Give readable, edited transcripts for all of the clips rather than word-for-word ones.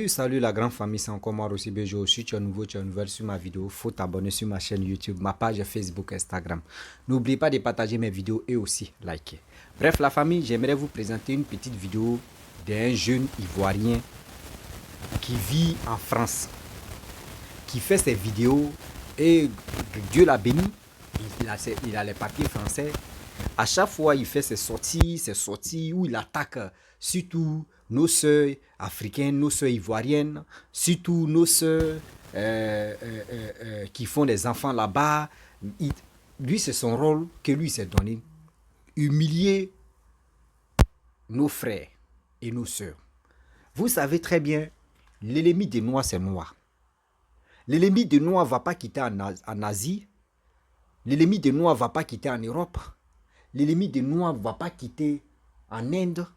Salut la grande famille, c'est encore moi Rossi Bejo. Si tu es nouveau, tu es nouvelle sur ma vidéo, faut t'abonner sur ma chaîne YouTube, ma page Facebook, Instagram. N'oublie pas de partager mes vidéos et aussi liker. Bref la famille, j'aimerais vous présenter une petite vidéo d'un jeune Ivoirien qui vit en France, qui fait ses vidéos et Dieu l'a béni, il a les papiers français. À chaque fois, il fait ses sorties où il attaque surtout nos sœurs africaines, nos sœurs ivoiriennes, surtout nos sœurs qui font des enfants là-bas. Lui, c'est son rôle que lui s'est donné. Humilier nos frères et nos sœurs. Vous savez très bien, l'ennemi des Noirs, c'est noir. L'ennemi des Noirs ne va pas quitter en Asie. L'ennemi des Noirs ne va pas quitter en Europe. L'ennemi des Noirs ne va pas quitter en Inde.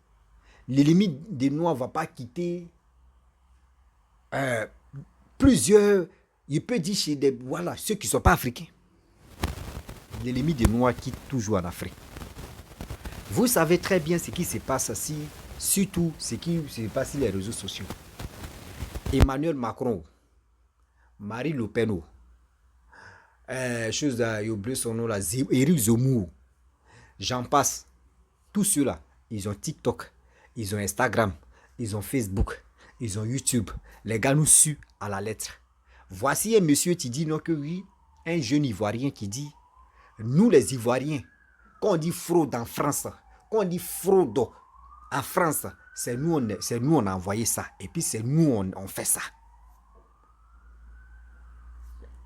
L'ennemi des Noirs ne va pas quitter plusieurs, il peut dire chez des, voilà, ceux qui ne sont pas africains. L'ennemi des Noirs quitte toujours en Afrique. Vous savez très bien ce qui se passe ici, surtout ce qui se passe sur les réseaux sociaux. Emmanuel Macron, Marie Le Pen, j'ai oublié son nom là, Éric Zemmour, j'en passe. Tous ceux-là, ils ont TikTok, ils ont Instagram, ils ont Facebook, ils ont YouTube. Les gars nous suivent à la lettre. Voici un monsieur qui dit non que oui, un jeune Ivoirien qui dit, nous les Ivoiriens, quand on dit fraude en France, quand on dit fraude en France, c'est nous on a envoyé ça. Et puis c'est nous on fait ça.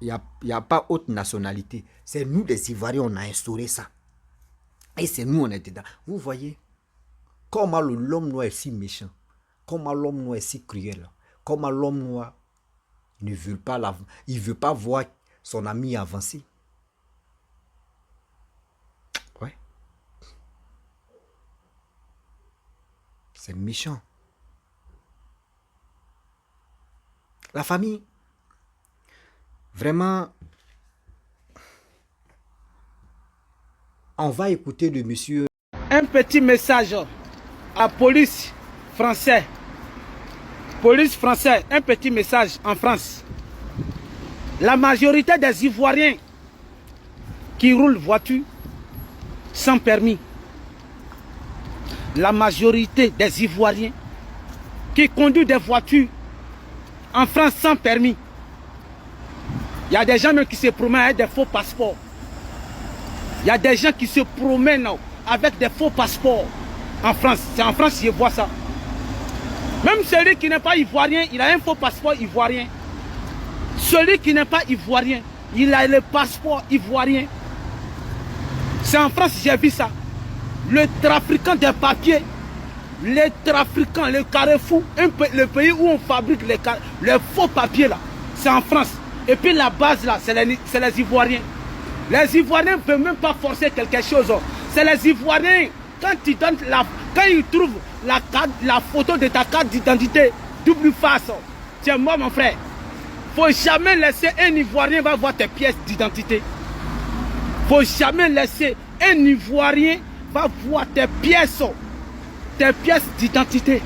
Il n'y a pas autre nationalité. C'est nous les Ivoiriens, on a instauré ça. Et c'est nous, on est dedans. Vous voyez comment l'homme noir est si méchant. Comment l'homme noir est si cruel. Comment l'homme noir ne veut pas il veut pas voir son ami avancer. Ouais. C'est méchant. La famille, vraiment, on va écouter le monsieur. Un petit message à la police française. Police française, un petit message en France. La majorité des Ivoiriens qui roulent voiture sans permis. La majorité des Ivoiriens qui conduisent des voitures en France sans permis. Il y a des gens même qui se promènent avec des faux passeports. Il y a des gens qui se promènent avec des faux passeports en France. C'est en France que je vois ça. Même celui qui n'est pas ivoirien, il a un faux passeport ivoirien. Celui qui n'est pas ivoirien, il a le passeport ivoirien. C'est en France que j'ai vu ça. Le trafiquant des papiers, les trafiquants, le carrefour, le pays où on fabrique les faux papiers là, c'est en France. Et puis la base là, c'est les Ivoiriens. Les Ivoiriens ne peuvent même pas forcer quelque chose. C'est les Ivoiriens, quand ils trouvent la photo de ta carte d'identité, double face, tu es mort mon frère. Il ne faut jamais laisser un Ivoirien va voir tes pièces d'identité. Il ne faut jamais laisser un Ivoirien va voir tes pièces d'identité.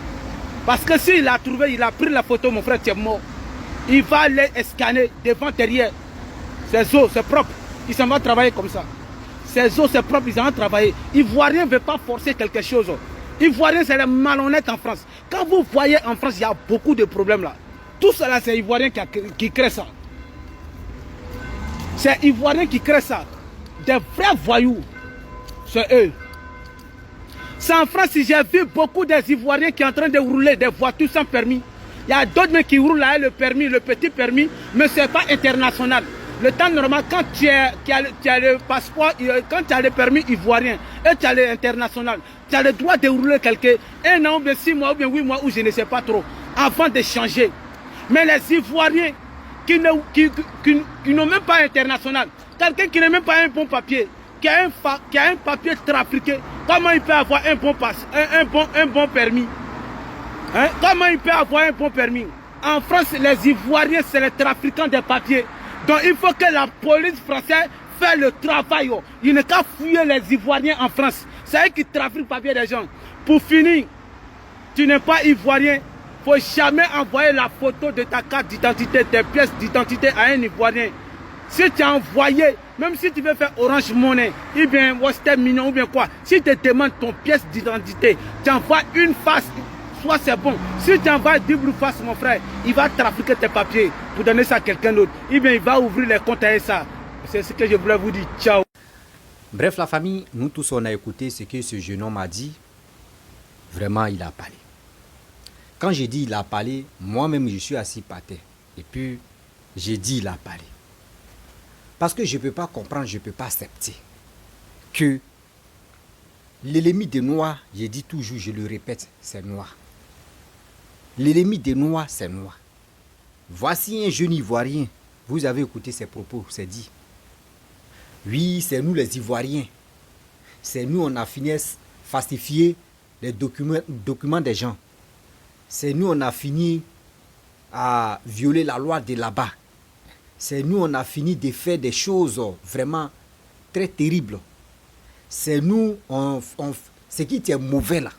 Parce que s'il a trouvé, il a pris la photo, mon frère, tu es mort. Il va les scanner devant, derrière. Ses os, c'est propre. Il s'en va travailler comme ça. Ses os, c'est propre, ils s'en vont travailler. Ivoirien ne veut pas forcer quelque chose. Ivoirien, c'est les malhonnêtes en France. Quand vous voyez en France, il y a beaucoup de problèmes là. Tout cela, c'est Ivoirien qui crée ça. C'est Ivoirien qui crée ça. Des vrais voyous. C'est eux. C'est en France, j'ai vu beaucoup des Ivoiriens qui sont en train de rouler des voitures sans permis. Il y a d'autres qui roulent là, le permis, le petit permis, mais ce n'est pas international. Le temps normal, quand tu as le passeport, quand tu as le permis ivoirien et tu as l'international, tu as le droit de rouler quelqu'un, 1 an ou bien 6 mois ou bien 8 mois ou je ne sais pas trop, avant de changer. Mais les Ivoiriens qui n'ont même pas international, quelqu'un qui n'a même pas un bon papier, qui a un papier trafiqué, comment il peut avoir un bon permis? Hein? Comment il peut avoir un bon permis? En France, les Ivoiriens, c'est les trafiquants des papiers. Donc il faut que la police française fasse le travail. Il n'est qu'à fouiller les Ivoiriens en France. C'est eux qui trafiquent le papier des gens. Pour finir, tu n'es pas Ivoirien, faut jamais envoyer la photo de ta carte d'identité, tes pièces d'identité à un Ivoirien. Si tu as envoyé, même si tu veux faire Orange Money, ou bien Western Union, ou bien quoi, si tu demandes ton pièce d'identité, tu envoies une face, soit c'est bon. Si tu envoies double face, mon frère, il va trafiquer tes papiers pour donner ça à quelqu'un d'autre. Ou bien il va ouvrir les comptes à ça. C'est ce que je voulais vous dire. Ciao. Bref, la famille, nous tous, on a écouté ce que ce jeune homme a dit. Vraiment, il a parlé. Quand j'ai dit il a parlé, moi-même, je suis assis par terre. Et puis, j'ai dit il a parlé. Parce que je ne peux pas comprendre, je ne peux pas accepter que l'ennemi des Noirs, j'ai dit toujours, je le répète, c'est noir. L'ennemi des Noirs, c'est noir. Voici un jeune Ivoirien. Vous avez écouté ses propos, c'est dit. Oui, c'est nous les Ivoiriens. C'est nous, on a fini à falsifier les documents des gens. C'est nous, on a fini à violer la loi de là-bas. C'est nous, on a fini de faire des choses vraiment très terribles. C'est nous, ce qui est mauvais là,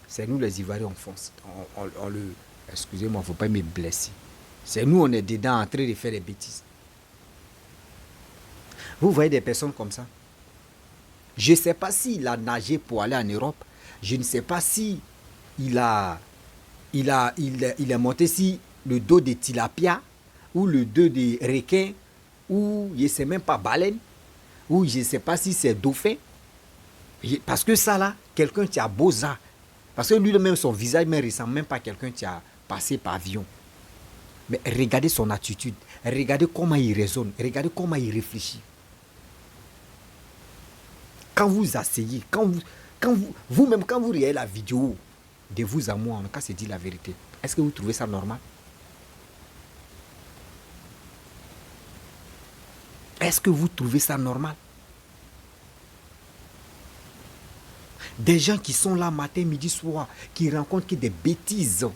c'est nous les Ivoiriens, on fonce. Excusez-moi, il ne faut pas me blesser. C'est nous, on est dedans en train de faire des bêtises. Vous voyez des personnes comme ça. Je ne sais pas s'il a nagé pour aller en Europe. Je ne sais pas si il est monté sur le dos de tilapia ou le dos de requin ou je ne sais même pas baleine ou je ne sais pas si c'est dauphin. Parce que ça là, quelqu'un qui a beau ça. Parce que lui-même, son visage ne ressemble même pas à quelqu'un qui a passé par avion. Mais regardez son attitude. Regardez comment il raisonne. Regardez comment il réfléchit. Quand vous asseyez, vous-même, quand vous regardez la vidéo de vous à moi, on a se dire la vérité. Est-ce que vous trouvez ça normal? Est-ce que vous trouvez ça normal? Des gens qui sont là matin, midi, soir, qui rencontrent que des bêtises.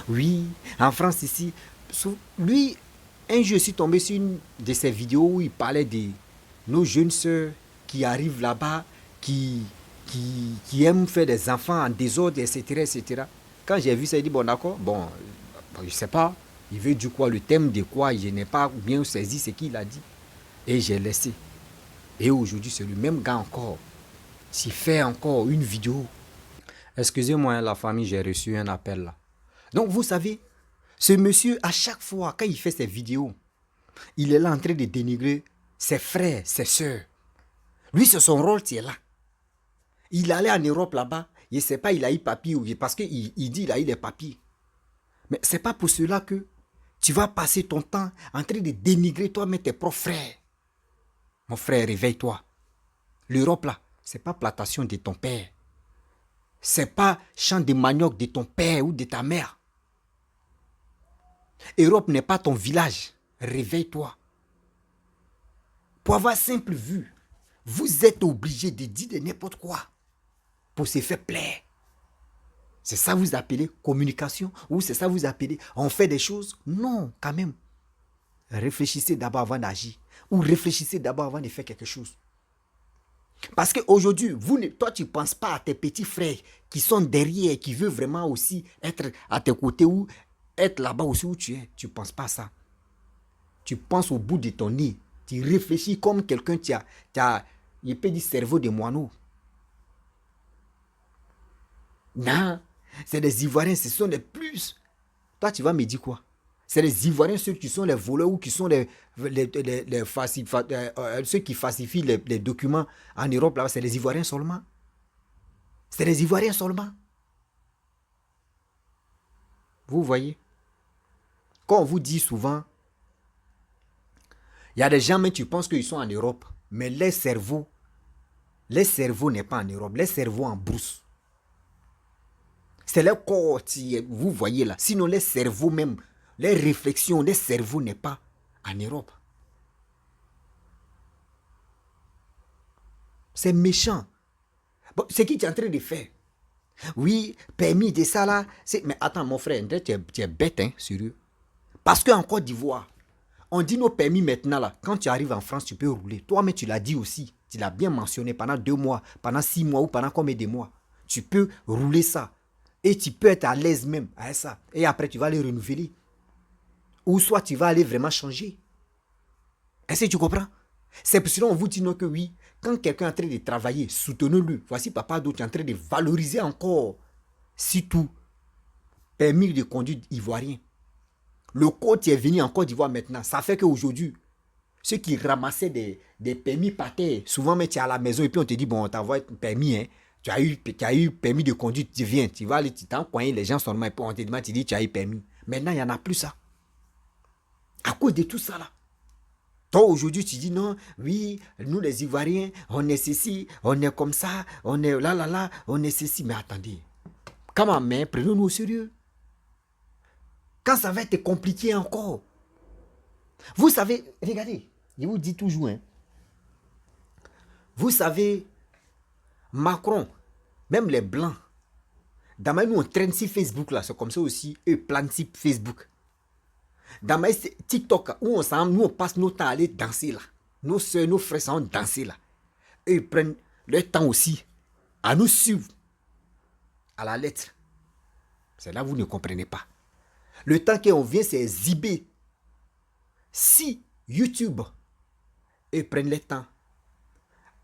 Oui, en France ici, lui, un jour je suis tombé sur une de ses vidéos où il parlait de nos jeunes sœurs qui arrivent là-bas, qui aiment faire des enfants en désordre, etc., etc. Quand j'ai vu ça, j'ai dit, bon d'accord, je ne sais pas, il veut dire quoi, le thème de quoi, je n'ai pas bien saisi ce qu'il a dit. Et j'ai laissé. Et aujourd'hui, c'est le même gars encore. S'il fait encore une vidéo. Excusez-moi, la famille, j'ai reçu un appel là. Donc, vous savez, ce monsieur, à chaque fois, quand il fait ses vidéos, il est là en train de dénigrer ses frères, ses soeurs. Lui, c'est son rôle qui est là. Il allait en Europe là-bas, je ne sais pas, il a eu papier, parce qu'il dit qu'il a eu les papiers. Mais ce n'est pas pour cela que tu vas passer ton temps en train de dénigrer toi-même tes propres frères. Mon frère, réveille-toi. L'Europe là, ce n'est pas plantation de ton père. Ce n'est pas champ de manioc de ton père ou de ta mère. Europe n'est pas ton village. Réveille-toi. Pour avoir simple vue, vous êtes obligé de dire de n'importe quoi pour se faire plaire. C'est ça vous appelez communication ou c'est ça vous appelez on fait des choses? Non, quand même. Réfléchissez d'abord avant d'agir ou réfléchissez d'abord avant de faire quelque chose. Parce qu'aujourd'hui, toi, tu ne penses pas à tes petits frères qui sont derrière, qui veulent vraiment aussi être à tes côtés ou être là-bas aussi où tu es. Tu ne penses pas à ça. Tu penses au bout de ton nez. Tu réfléchis comme quelqu'un qui a il peut dire cerveau de moineau. Non, c'est des Ivoiriens, ce sont les plus. Toi, tu vas me dire quoi? C'est les Ivoiriens, ceux qui sont les voleurs ou qui sont ceux qui falsifient les documents en Europe, là, c'est les Ivoiriens seulement. C'est les Ivoiriens seulement. Vous voyez? Quand on vous dit souvent, il y a des gens, mais tu penses qu'ils sont en Europe, mais les cerveaux n'est pas en Europe, les cerveaux en brousse. C'est le corps, vous voyez là. Sinon, les cerveaux même, les réflexions, les cerveaux n'est pas en Europe. C'est méchant. Bon, ce que tu es en train de faire. Oui, permis de ça là. Mais attends, mon frère, tu es bête, hein, sérieux. Parce qu'en Côte d'Ivoire, on dit nos permis maintenant là. Quand tu arrives en France, tu peux rouler. Toi, mais tu l'as dit aussi. Tu l'as bien mentionné pendant 2 mois, pendant 6 mois ou pendant combien de mois. Tu peux rouler ça. Et tu peux être à l'aise même avec ça. Et après, tu vas les renouveler. Ou soit tu vas aller vraiment changer. Est-ce que tu comprends? C'est pour cela qu'on vous dit non que oui, quand quelqu'un est en train de travailler, soutenez-le. Voici Papa Do, tu es en train de valoriser encore. Surtout, permis de conduire ivoirien. Le code est venu en Côte d'Ivoire maintenant. Ça fait qu'aujourd'hui, ceux qui ramassaient des permis par terre, souvent mais tu es à la maison et puis on te dit, bon, on t'envoie un permis, hein. Tu as eu permis de conduire, tu viens, tu vas aller, tu t'en coin, les gens sont normaux, on te demande, tu dis, tu as eu permis. Maintenant, il n'y en a plus ça. À cause de tout ça là. Toi, aujourd'hui, tu dis non, oui, nous les Ivoiriens, on est ceci, on est comme ça, on est là, on est ceci. Mais attendez, comment, mais prenons-nous au sérieux. Quand ça va être compliqué encore. Vous savez, regardez, je vous dis toujours, hein, vous savez, Macron, même les Blancs, dans nous on traîne sur Facebook là, c'est comme ça aussi, eux plantent sur Facebook. Dans ma TikTok, où nous on passe notre temps à aller danser là. Nos soeurs, nos frères sont danser là. Et ils prennent leur temps aussi à nous suivre à la lettre. C'est là que vous ne comprenez pas. Le temps qu'on vient, c'est exhiber. Si YouTube, ils prennent le temps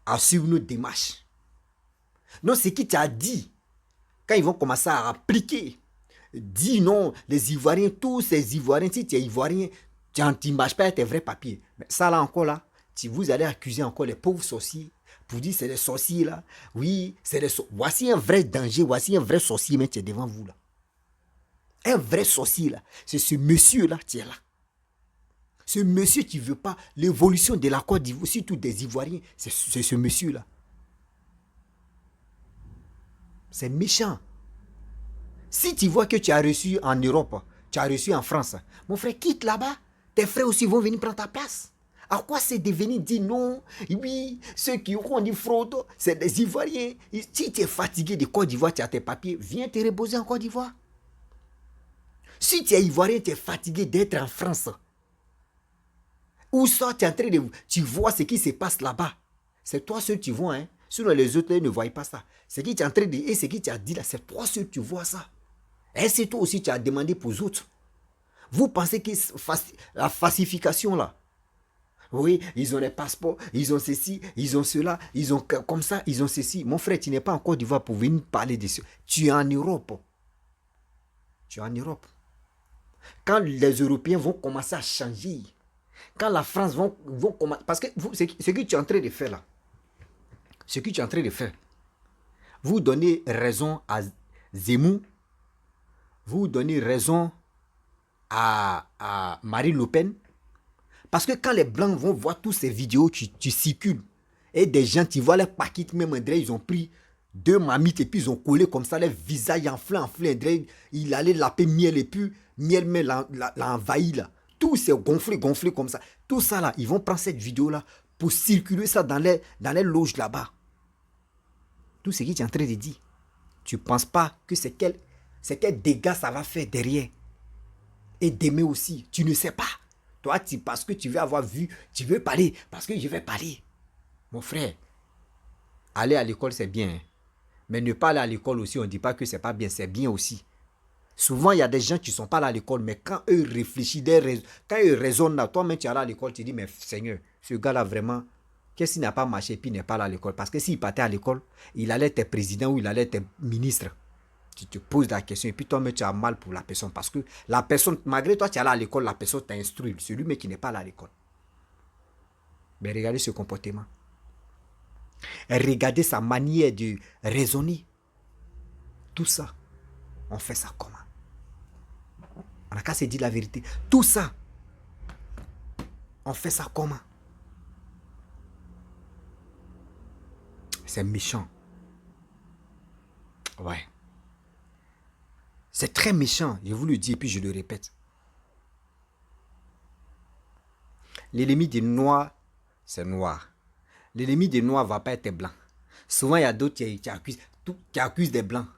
à suivre nos démarches. Non, c'est qui t'a dit, quand ils vont commencer à appliquer, dis non, les Ivoiriens, tous ces Ivoiriens, si tu es Ivoirien, tu n'imagines pas tes vrais papiers. Mais ça là encore là, vous allez accuser encore les pauvres sorciers, pour dire c'est des sorciers là. Oui, c'est des sorciers. Voici un vrai danger, voici un vrai sorcier, mais tu es devant vous là. Un vrai sorcier là, c'est ce monsieur là qui est là. Ce monsieur qui ne veut pas l'évolution de la Côte d'Ivoire, surtout des Ivoiriens, c'est ce monsieur là. C'est méchant. Si tu vois que tu as reçu en Europe, tu as reçu en France, mon frère, quitte là-bas. Tes frères aussi vont venir prendre ta place. À quoi c'est de venir dire non? Oui, ceux qui ont dit fraude, c'est des Ivoiriens. Si tu es fatigué de Côte d'Ivoire, tu as tes papiers, viens te reposer en Côte d'Ivoire. Si tu es Ivoirien, tu es fatigué d'être en France. Ou ça, tu es en train de... Tu vois ce qui se passe là-bas. C'est toi seul qui vois, hein. Sinon les autres ne voient pas ça. Ce qui tu es en train de... Et ce qui tu as dit là, c'est toi seul qui vois ça. Et c'est toi aussi tu as demandé pour les autres. Vous pensez que la falsification là, oui, ils ont les passeports, ils ont ceci, ils ont cela, ils ont comme ça, ils ont ceci. Mon frère, tu n'es pas en Côte d'Ivoire pour venir parler de ça. Tu es en Europe. Tu es en Europe. Quand les Européens vont commencer à changer, quand la France vont commencer... Parce que ce que tu es en train de faire là, ce que tu es en train de faire, vous donnez raison à Zemmour, vous donnez raison à Marine Le Pen. Parce que quand les Blancs vont voir toutes ces vidéos qui circulent, et des gens qui voient les paquets, même André, ils ont pris 2 mamites et puis ils ont collé comme ça, les visages enflés, André, il allait laper miel et puis miel l'a envahi là. Tout s'est gonflé comme ça. Tout ça là, ils vont prendre cette vidéo là pour circuler ça dans les loges là-bas. Tout ce qui est en train de dire, tu ne penses pas que c'est quel dégâts ça va faire derrière. Et d'aimer aussi, tu ne sais pas. Toi, parce que tu veux avoir vu, tu veux parler, parce que je vais parler. Mon frère, aller à l'école c'est bien. Hein? Mais ne pas aller à l'école aussi, on ne dit pas que c'est pas bien, c'est bien aussi. Souvent, il y a des gens qui ne sont pas là à l'école, mais quand eux réfléchissent, quand eux raisonnent là, toi-même tu es là à l'école, tu dis, mais Seigneur, ce gars-là vraiment, qu'est-ce qui n'a pas marché, puis il n'est pas là à l'école? Parce que s'il partait à l'école, il allait être président ou il allait être ministre. Tu te poses la question et puis toi-même tu as mal pour la personne. Parce que la personne, malgré toi tu es là à l'école, la personne t'a instruit. Celui mais qui n'est pas là à l'école. Mais regardez ce comportement. Et regardez sa manière de raisonner. Tout ça, on fait ça comment? On n'a qu'à se dire la vérité. Tout ça, on fait ça comment? C'est méchant. Ouais. C'est très méchant, je vous le dis et puis je le répète. L'ennemi des noirs, c'est noir. L'ennemi des noirs ne va pas être blanc. Souvent, il y a d'autres qui accusent des blancs.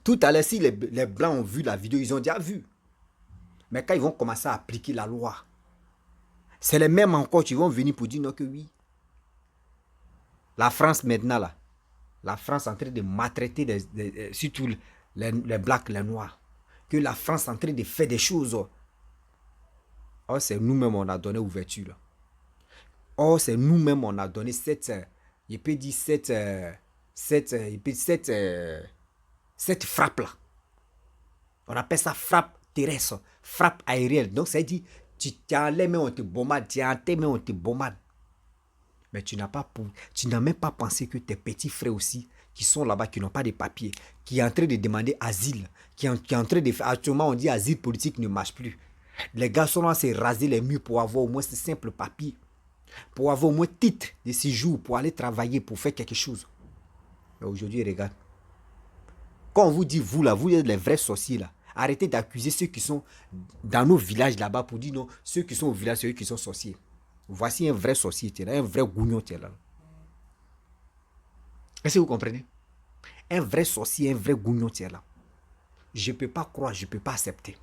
Tout à l'heure, si les blancs ont vu la vidéo, ils ont déjà vu. Mais quand ils vont commencer à appliquer la loi, c'est les mêmes encore qui vont venir pour dire non que oui. La France maintenant là, la France est en train de maltraiter surtout les blacks, les noirs. Que la France est en train de faire des choses. Oh, c'est nous-mêmes on a donné ouverture. Là. Oh, c'est nous-mêmes on a donné cette, je peux dire cette frappe là. On appelle ça frappe terrestre, frappe aérienne. Donc ça dit, tu as les mains, on te bombarde, tu as tes mains, on te bombarde. Mais tu n'as même pas pensé que tes petits frères aussi, qui sont là-bas, qui n'ont pas de papiers, qui est en train de demander asile, qui est en train de faire, actuellement on dit asile politique ne marche plus. Les gars sont là à se raser les murs pour avoir au moins ce simple papier, pour avoir au moins titre de séjour, pour aller travailler, pour faire quelque chose. Mais aujourd'hui, regarde. Quand on vous dit, vous là, vous êtes les vrais sorciers là, arrêtez d'accuser ceux qui sont dans nos villages là-bas pour dire non, ceux qui sont au village, c'est eux qui sont sorciers. Voici un vrai sorcier, là, un vrai gougnon, là. Est-ce que vous comprenez? Un vrai sorcier, un vrai gougnon, là. Je ne peux pas croire, je ne peux pas accepter.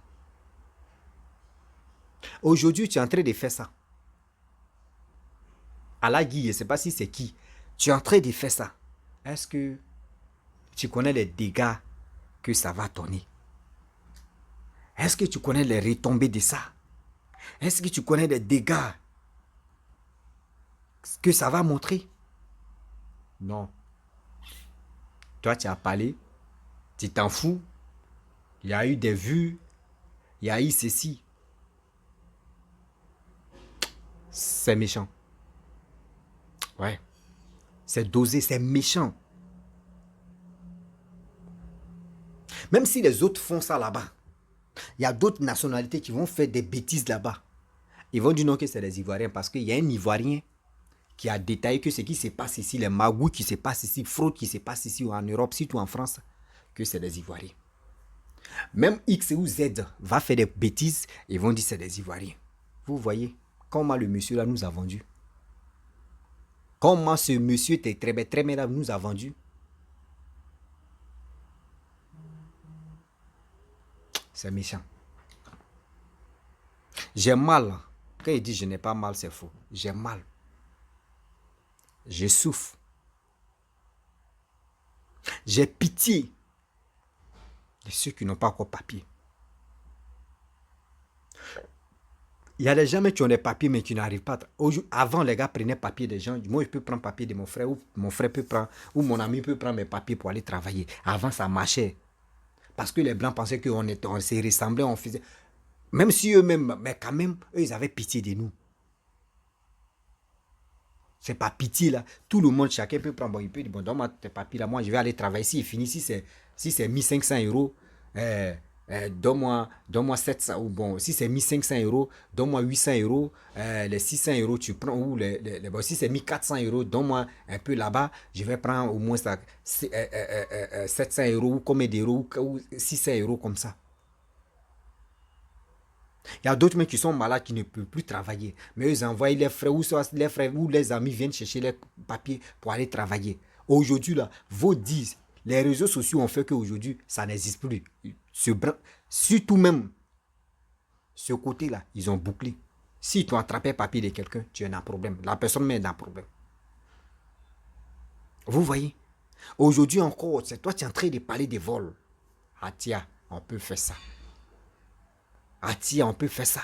Aujourd'hui, tu es en train de faire ça. Allah Guy, je ne sais pas si c'est qui. Tu es en train de faire ça. Est-ce que tu connais les dégâts que ça va donner? Est-ce que tu connais les retombées de ça? Est-ce que tu connais les dégâts que ça va montrer? Non. Toi, tu as parlé, tu t'en fous. Il y a eu des vues, il y a eu ceci. C'est méchant. Ouais. C'est dosé, c'est méchant. Même si les autres font ça là-bas, il y a d'autres nationalités qui vont faire des bêtises là-bas. Ils vont dire non que c'est les Ivoiriens parce qu'il y a un Ivoirien qui a détaillé que ce qui se passe ici, les magouilles qui se passent ici, fraude qui se passe ici ou en Europe, surtout en France, que c'est des Ivoiriens. Même X ou Z va faire des bêtises, ils vont dire c'est des Ivoiriens. Vous voyez comment le monsieur là nous a vendu. Comment ce monsieur très bien là nous a vendu. C'est méchant. J'ai mal. Quand il dit je n'ai pas mal, c'est faux. J'ai mal. Je souffre. J'ai pitié de ceux qui n'ont pas encore papier. Il y a des gens qui ont des papiers mais qui n'arrivent pas. Avant, les gars prenaient papier des gens. Moi, je peux prendre papier de mon frère ou mon frère peut prendre, ou mon ami peut prendre mes papiers pour aller travailler. Avant, ça marchait. Parce que les Blancs pensaient qu'on se ressemblait, on faisait... Même si eux-mêmes, mais quand même, eux, ils avaient pitié de nous. C'est pas pitié là. Tout le monde, chacun peut prendre. Bon, il peut dire, bon, donne-moi tes papiers là. Moi, je vais aller travailler. Si il finit, si c'est 1500 euros, donne-moi 700. Ou bon, si c'est 1500 euros, donne-moi 800 euros. Les 600 euros, tu prends. Ou bon, si c'est 1400 euros, donne-moi un peu là-bas. Je vais prendre au moins ça, 700 euros ou combien d'euros ou 600 euros comme ça. Il y a d'autres mecs qui sont malades qui ne peuvent plus travailler. Mais ils envoient les frères ou les amis viennent chercher les papiers pour aller travailler. Aujourd'hui, là, vos 10, les réseaux sociaux ont fait qu'aujourd'hui, ça n'existe plus. Surtout même, ce côté-là, ils ont bouclé. Si tu as attrapé un papier de quelqu'un, tu es dans un problème. La personne met dans un problème. Vous voyez? Aujourd'hui encore, c'est toi qui es en train de parler des vols. Ah tiens, on peut faire ça. Ah tiens, on peut faire ça.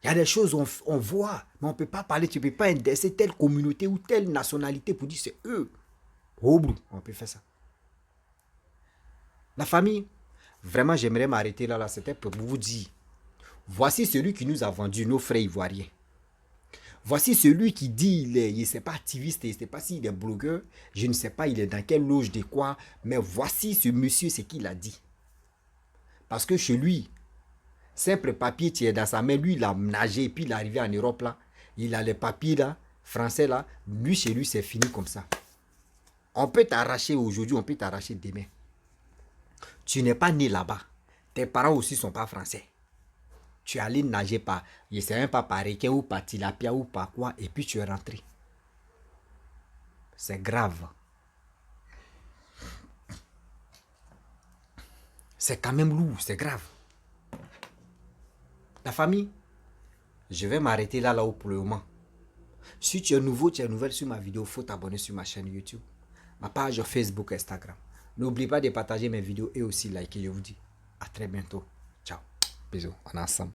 Il y a des choses on voit, mais on ne peut pas parler, tu ne peux pas indexer telle communauté ou telle nationalité pour dire c'est eux. Oh, on peut faire ça. La famille, vraiment j'aimerais m'arrêter là, c'était pour vous dire, voici celui qui nous a vendu nos frères ivoiriens. Voici celui qui dit, il ne sait pas activiste, il ne sait pas s'il est blogueur, je ne sais pas il est dans quelle loge de quoi, mais voici ce monsieur, ce qu'il a dit. Parce que chez lui, simple papier, tu es dans sa main. Lui, il a nagé et puis il est arrivé en Europe là. Il a les papiers là, français là. Lui, chez lui, c'est fini comme ça. On peut t'arracher aujourd'hui, on peut t'arracher demain. Tu n'es pas né là-bas. Tes parents aussi ne sont pas français. Tu es allé nager par, je ne sais même pas par requin ou par tilapia ou par quoi, et puis tu es rentré. C'est grave. C'est quand même lourd, c'est grave. La famille, je vais m'arrêter là-haut pour le moment. Si tu es nouveau, tu es nouvelle sur ma vidéo, il faut t'abonner sur ma chaîne YouTube. ma page Facebook, Instagram. N'oubliez pas de partager mes vidéos et aussi liker. Je vous dis à très bientôt. Ciao. Bisous. On est ensemble.